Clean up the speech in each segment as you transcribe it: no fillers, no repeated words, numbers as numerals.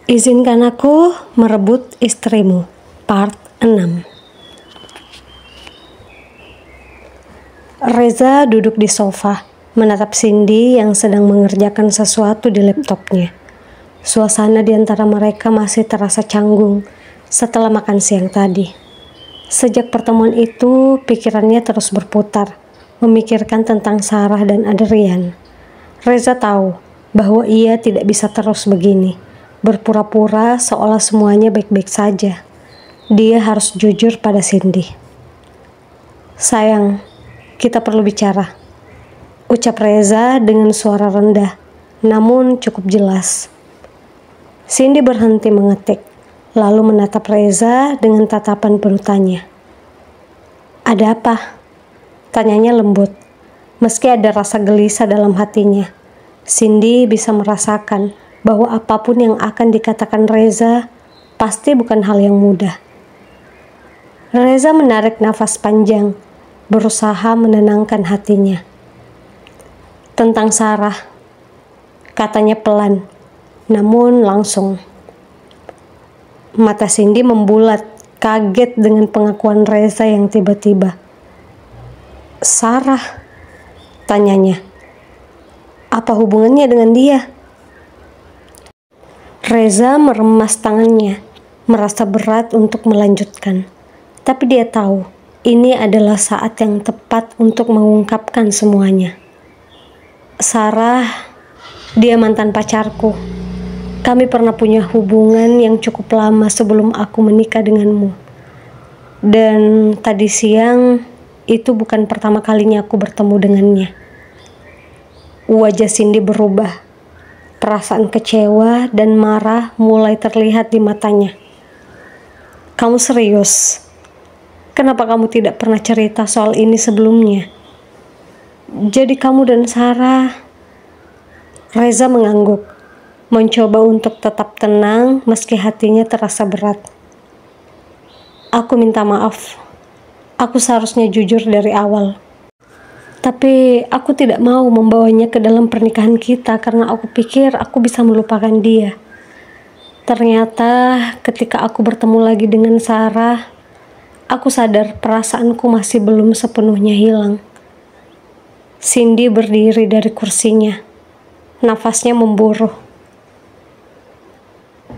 Izinkan aku merebut istrimu, part 6. Reza duduk di sofa, menatap Cindy yang sedang mengerjakan sesuatu di laptopnya. Suasana di antara mereka masih terasa canggung setelah makan siang tadi. Sejak pertemuan itu, pikirannya terus berputar, memikirkan tentang Sarah dan Adrian. Reza tahu bahwa ia tidak bisa terus begini, berpura-pura seolah semuanya baik-baik saja. Dia harus jujur pada Cindy. "Sayang, kita perlu bicara," ucap Reza dengan suara rendah, namun cukup jelas. Cindy berhenti mengetik, lalu menatap Reza dengan tatapan penuh tanya. "Ada apa?" tanyanya lembut. Meski ada rasa gelisah dalam hatinya, Cindy bisa merasakan bahwa apapun yang akan dikatakan Reza pasti bukan hal yang mudah. Reza menarik nafas panjang, berusaha menenangkan hatinya. "Tentang Sarah," katanya pelan, namun langsung. Mata Cindy membulat, kaget dengan pengakuan Reza yang tiba-tiba. "Sarah?" tanyanya. "Apa hubungannya dengan dia?" Reza meremas tangannya, merasa berat untuk melanjutkan. Tapi dia tahu, ini adalah saat yang tepat untuk mengungkapkan semuanya. "Sarah, dia mantan pacarku. Kami pernah punya hubungan yang cukup lama sebelum aku menikah denganmu. Dan tadi siang, itu bukan pertama kalinya aku bertemu dengannya." Wajah Cindy berubah. Perasaan kecewa dan marah mulai terlihat di matanya. "Kamu serius? Kenapa kamu tidak pernah cerita soal ini sebelumnya? Jadi kamu dan Sarah..." Reza mengangguk, mencoba untuk tetap tenang meski hatinya terasa berat. "Aku minta maaf. Aku seharusnya jujur dari awal. Tapi aku tidak mau membawanya ke dalam pernikahan kita karena aku pikir aku bisa melupakan dia. Ternyata ketika aku bertemu lagi dengan Sarah, aku sadar perasaanku masih belum sepenuhnya hilang." Cindy berdiri dari kursinya. Nafasnya memburuh.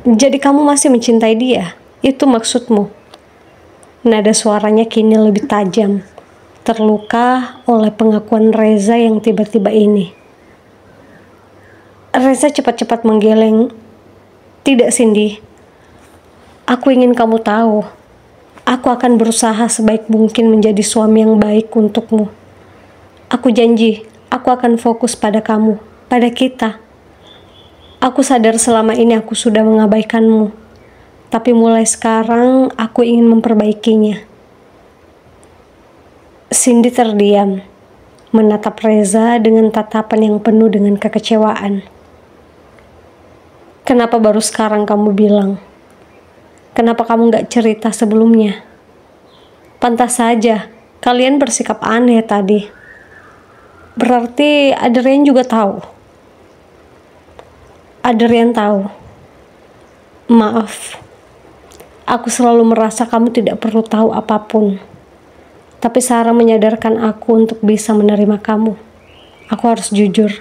"Jadi kamu masih mencintai dia? Itu maksudmu?" Nada suaranya kini lebih tajam, terluka oleh pengakuan Reza yang tiba-tiba ini. Reza cepat-cepat menggeleng. "Tidak, Cindy. Aku ingin kamu tahu. Aku akan berusaha sebaik mungkin menjadi suami yang baik untukmu. Aku janji, aku akan fokus pada kamu, pada kita. Aku sadar selama ini aku sudah mengabaikanmu. Tapi mulai sekarang, aku ingin memperbaikinya." Cindy terdiam, menatap Reza dengan tatapan yang penuh dengan kekecewaan. "Kenapa baru sekarang kamu bilang? Kenapa kamu gak cerita sebelumnya? Pantas saja, kalian bersikap aneh tadi. Berarti Adrian juga tahu?" "Adrian tahu. Maaf, aku selalu merasa kamu tidak perlu tahu apapun. Tapi Sarah menyadarkan aku untuk bisa menerima kamu. Aku harus jujur."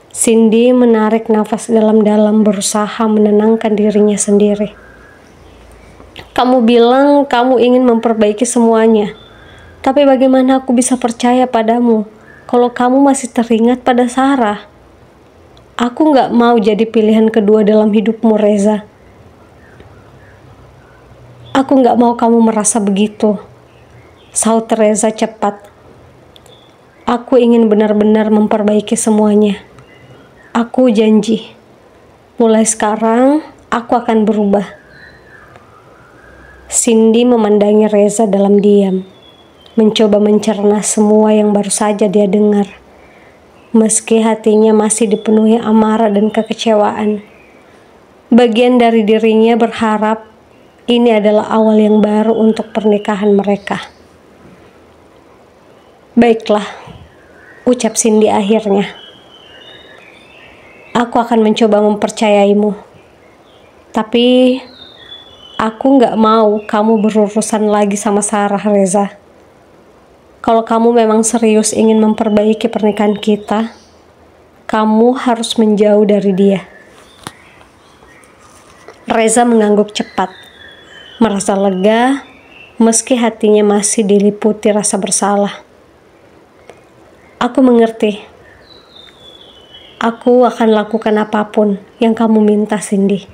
Cindy menarik nafas dalam-dalam, berusaha menenangkan dirinya sendiri. "Kamu bilang kamu ingin memperbaiki semuanya. Tapi bagaimana aku bisa percaya padamu kalau kamu masih teringat pada Sarah? Aku gak mau jadi pilihan kedua dalam hidupmu, Reza. Aku gak mau kamu merasa begitu," sahut Reza cepat. "Aku ingin benar-benar memperbaiki semuanya. Aku janji. Mulai sekarang, aku akan berubah." Cindy memandangi Reza dalam diam, mencoba mencerna semua yang baru saja dia dengar. Meski hatinya masih dipenuhi amarah dan kekecewaan, bagian dari dirinya berharap ini adalah awal yang baru untuk pernikahan mereka. "Baiklah," ucap Cindy akhirnya. "Aku akan mencoba mempercayaimu. Tapi aku nggak mau kamu berurusan lagi sama Sarah, Reza. Kalau kamu memang serius ingin memperbaiki pernikahan kita, kamu harus menjauh dari dia. Reza mengangguk cepat, merasa lega meski hatinya masih diliputi rasa bersalah. Aku mengerti. Aku akan lakukan apapun yang kamu minta, Cindy.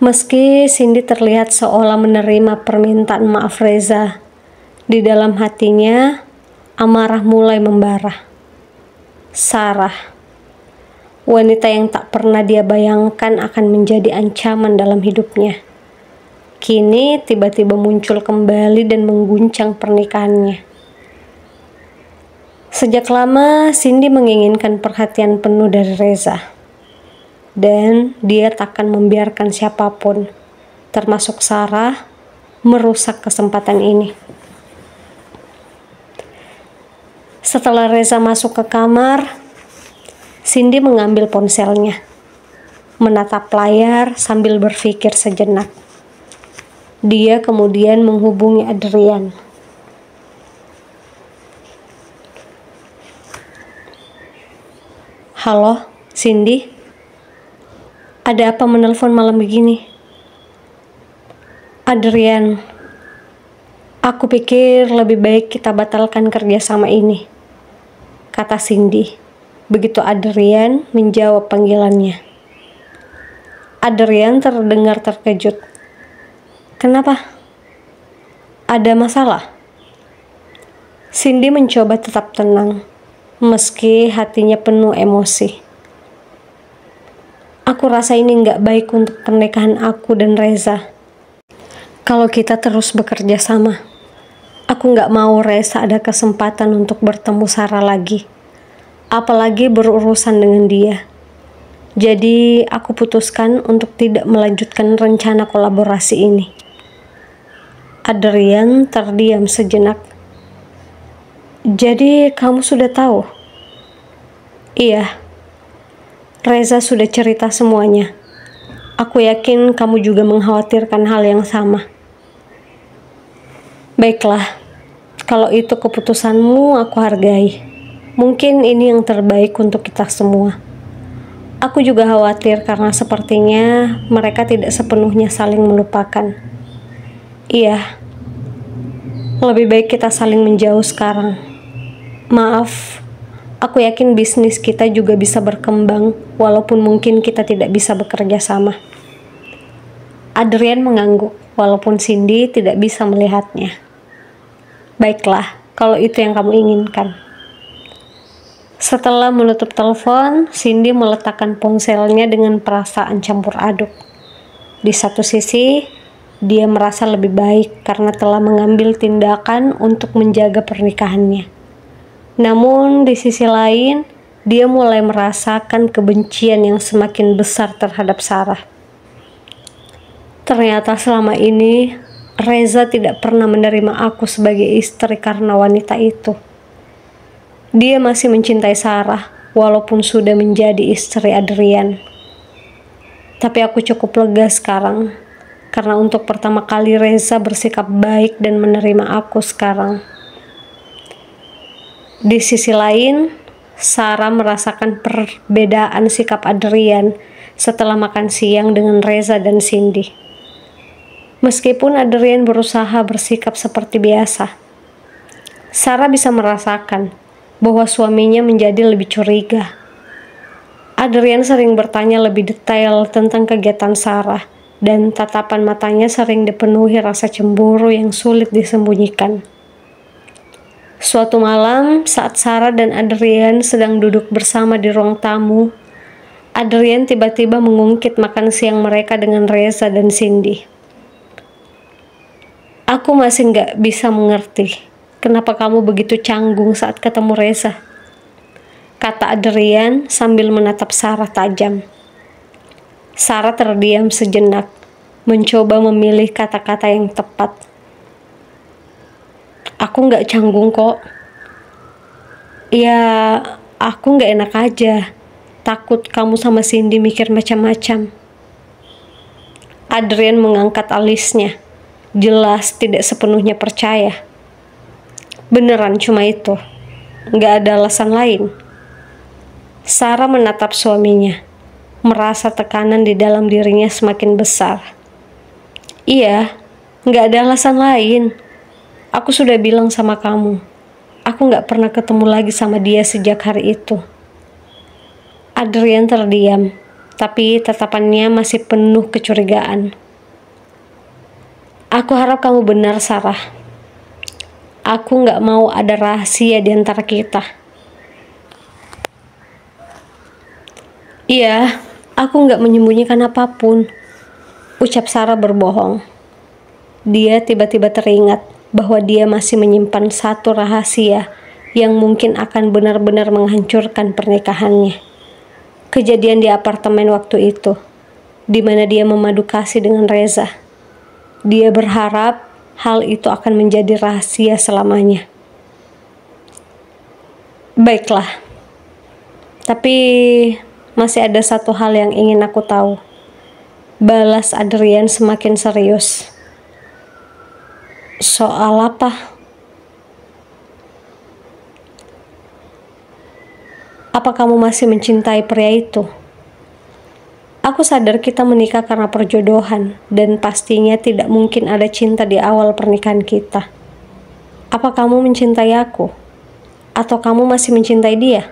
Meski Cindy terlihat seolah menerima permintaan maaf Reza, di dalam hatinya amarah mulai membara. Sarah, wanita yang tak pernah dia bayangkan akan menjadi ancaman dalam hidupnya, kini tiba-tiba muncul kembali dan mengguncang pernikahannya. Sejak lama Cindy menginginkan perhatian penuh dari Reza. Dan dia takkan membiarkan siapapun, termasuk Sarah, merusak kesempatan ini. Setelah Reza masuk ke kamar, Cindy mengambil ponselnya, menatap layar sambil berpikir sejenak. Dia kemudian menghubungi Adrian. Halo, Cindy? Ada apa menelpon malam begini? Adrian, aku pikir lebih baik kita batalkan kerjasama ini, kata Cindy, begitu Adrian menjawab panggilannya. Adrian terdengar terkejut. Kenapa? Ada masalah? Cindy mencoba tetap tenang, meski hatinya penuh emosi. Aku rasa ini nggak baik untuk pernikahan aku dan Reza. Kalau kita terus bekerja sama, aku nggak mau Reza ada kesempatan untuk bertemu Sarah lagi. Apalagi berurusan dengan dia. Jadi aku putuskan untuk tidak melanjutkan rencana kolaborasi ini. Adrian terdiam sejenak. Jadi kamu sudah tahu? Iya. Reza sudah cerita semuanya. Aku yakin kamu juga mengkhawatirkan hal yang sama. Baiklah, kalau itu keputusanmu aku hargai. Mungkin ini yang terbaik untuk kita semua. Aku juga khawatir karena sepertinya mereka tidak sepenuhnya saling melupakan. Iya, lebih baik kita saling menjauh sekarang. Maaf. Aku yakin bisnis kita juga bisa berkembang, walaupun mungkin kita tidak bisa bekerja sama. Adrian mengangguk, walaupun Cindy tidak bisa melihatnya. Baiklah, kalau itu yang kamu inginkan. Setelah menutup telepon, Cindy meletakkan ponselnya dengan perasaan campur aduk. Di satu sisi, dia merasa lebih baik karena telah mengambil tindakan untuk menjaga pernikahannya. Namun di sisi lain, dia mulai merasakan kebencian yang semakin besar terhadap Sarah. Ternyata selama ini, Reza tidak pernah menerima aku sebagai istri karena wanita itu. Dia masih mencintai Sarah, walaupun sudah menjadi istri Adrian. Tapi aku cukup lega sekarang, karena untuk pertama kali Reza bersikap baik dan menerima aku sekarang. Di sisi lain, Sarah merasakan perbedaan sikap Adrian setelah makan siang dengan Reza dan Cindy. Meskipun Adrian berusaha bersikap seperti biasa, Sarah bisa merasakan bahwa suaminya menjadi lebih curiga. Adrian sering bertanya lebih detail tentang kegiatan Sarah, dan tatapan matanya sering dipenuhi rasa cemburu yang sulit disembunyikan. Suatu malam, saat Sarah dan Adrian sedang duduk bersama di ruang tamu, Adrian tiba-tiba mengungkit makan siang mereka dengan Reza dan Cindy. Aku masih nggak bisa mengerti kenapa kamu begitu canggung saat ketemu Reza, kata Adrian sambil menatap Sarah tajam. Sarah terdiam sejenak, mencoba memilih kata-kata yang tepat. Aku nggak canggung kok. Ya, Aku nggak enak aja. Takut kamu sama Cindy mikir macam-macam. Adrian mengangkat alisnya. Jelas tidak sepenuhnya percaya. Beneran cuma itu. Nggak ada alasan lain. Sarah menatap suaminya. Merasa tekanan di dalam dirinya semakin besar. Iya, nggak ada alasan lain. Aku sudah bilang sama kamu. Aku nggak pernah ketemu lagi sama dia sejak hari itu. Adrian terdiam, tapi tatapannya masih penuh kecurigaan. Aku harap kamu benar, Sarah. Aku nggak mau ada rahasia di antara kita. Iya, aku nggak menyembunyikan apapun. Ucap Sarah berbohong. Dia tiba-tiba teringat bahwa dia masih menyimpan satu rahasia yang mungkin akan benar-benar menghancurkan pernikahannya. Kejadian di apartemen waktu itu, di mana dia memadu kasih dengan Reza. Dia berharap hal itu akan menjadi rahasia selamanya. Baiklah, tapi masih ada satu hal yang ingin aku tahu. Balas Adrian semakin serius. Soal apa? Apa kamu masih mencintai pria itu? Aku sadar kita menikah karena perjodohan dan pastinya tidak mungkin ada cinta di awal pernikahan kita. Apa kamu mencintai aku? Atau kamu masih mencintai dia?